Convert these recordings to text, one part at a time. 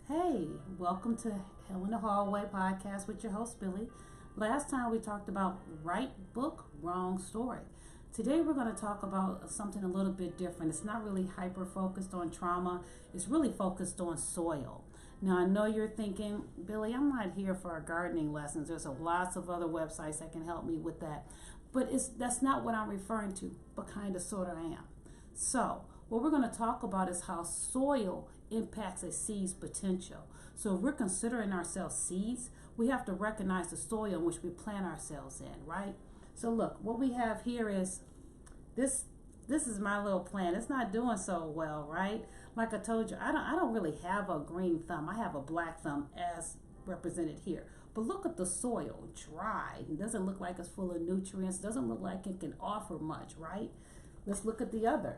Hey, welcome to Hell in the Hallway podcast with your host Billy. Last time we talked about right book, wrong story. Today we're going to talk about something a little bit different. It's not really hyper focused on trauma, it's really focused on soil. Now, I know you're thinking, Billy, I'm not here for our gardening lessons. There's lots of other websites that can help me with that. But that's not what I'm referring to, but kind of sort of am. So, what we're going to talk about is how soil impacts a seed's potential. So if we're considering ourselves seeds, we have to recognize the soil in which we plant ourselves in, right? So look, what we have here is this this is my little plant. It's not doing so well, right? Like I told you, I don't really have a green thumb. I have a black thumb as represented here. But look at the soil, dry. It doesn't look like it's full of nutrients. Doesn't look like it can offer much, right? Let's look at the other.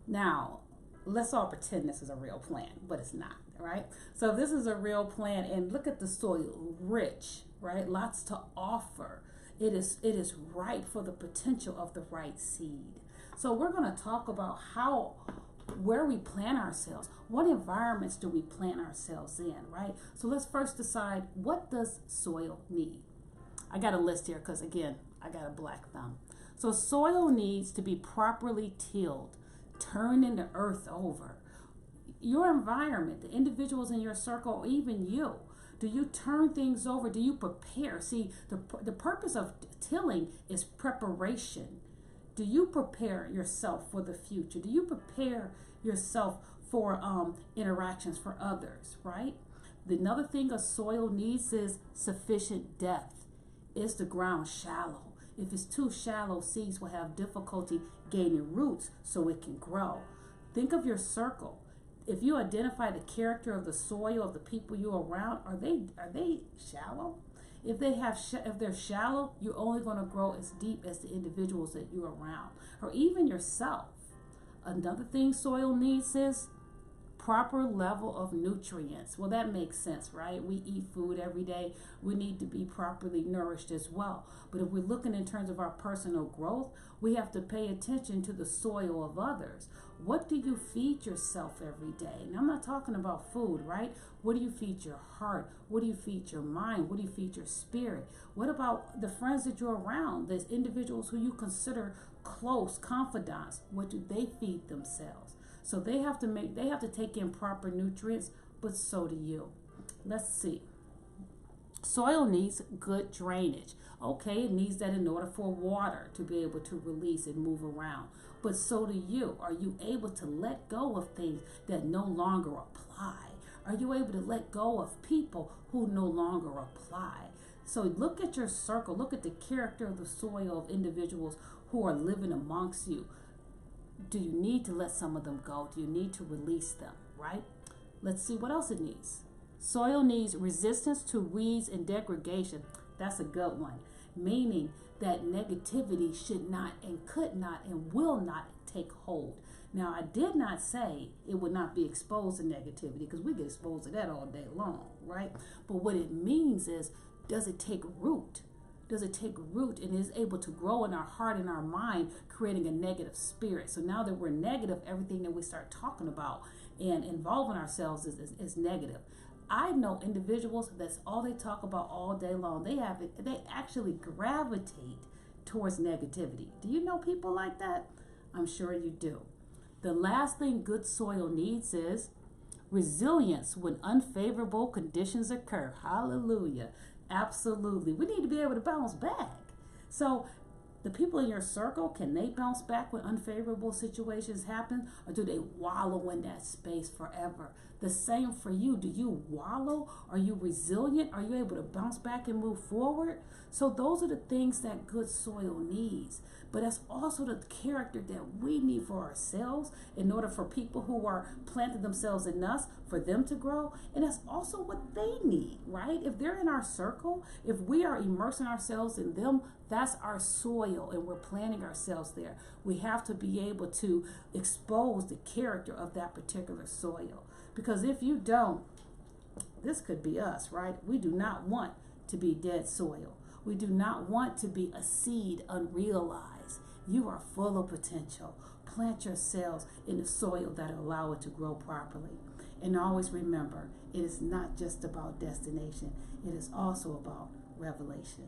Now, let's all pretend this is a real plant, but it's not, right? So this is a real plant, and look at the soil, rich, right? Lots to offer. It is ripe for the potential of the right seed. So we're going to talk about where we plant ourselves. What environments do we plant ourselves in, right? So let's first decide, what does soil need? I got a list here because, again, I got a black thumb. So soil needs to be properly tilled, turning the earth over. Your environment, the individuals in your circle, or even you, do you turn things over? Do you prepare? See, the purpose of tilling is preparation. Do you prepare yourself for the future? Do you prepare yourself for interactions for others, right? Another thing a soil needs is sufficient depth. Is the ground shallow? If it's too shallow, seeds will have difficulty gaining roots so it can grow. Think of your circle. If you identify the character of the soil of the people you're around, are they shallow? If they're shallow, you're only going to grow as deep as the individuals that you're around, or even yourself. Another thing soil needs is proper level of nutrients. Well, that makes sense, right? We eat food every day. We need to be properly nourished as well. But if we're looking in terms of our personal growth, we have to pay attention to the soil of others. What do you feed yourself every day? And I'm not talking about food, right? What do you feed your heart? What do you feed your mind? What do you feed your spirit? What about the friends that you're around? There's individuals who you consider close confidants. What do they feed themselves? So they have to take in proper nutrients, but so do you. Let's see. Soil needs good drainage. Okay, it needs that in order for water to be able to release and move around. But so do you. Are you able to let go of things that no longer apply? Are you able to let go of people who no longer apply? So look at your circle. Look at the character of the soil of individuals who are living amongst you. Do you need to let some of them go? Do you need to release them, right? Let's see what else it needs. Soil needs resistance to weeds and degradation. That's a good one. Meaning that negativity should not and could not and will not take hold. Now, I did not say it would not be exposed to negativity, because we get exposed to that all day long, right? But what it means is, does it take root? Does it take root and is able to grow in our heart and our mind, creating a negative spirit? So now that we're negative, everything that we start talking about and involving ourselves is negative. I know individuals that's all they talk about all day long. They actually gravitate towards negativity. Do you know people like that? I'm sure you do. The last thing good soil needs is resilience when unfavorable conditions occur. Hallelujah. Absolutely. We need to be able to bounce back. So the people in your circle, can they bounce back when unfavorable situations happen, or do they wallow in that space forever? The same for you. Do you wallow? Are you resilient? Are you able to bounce back and move forward? So those are the things that good soil needs. But that's also the character that we need for ourselves in order for people who are planted themselves in us, for them to grow. And that's also what they need, right? If they're in our circle, if we are immersing ourselves in them, that's our soil, and we're planting ourselves there. We have to be able to expose the character of that particular soil. Because if you don't, this could be us, right? We do not want to be dead soil. We do not want to be a seed unrealized. You are full of potential. Plant your cells in the soil that allow it to grow properly. And always remember, it is not just about destination. It is also about revelation.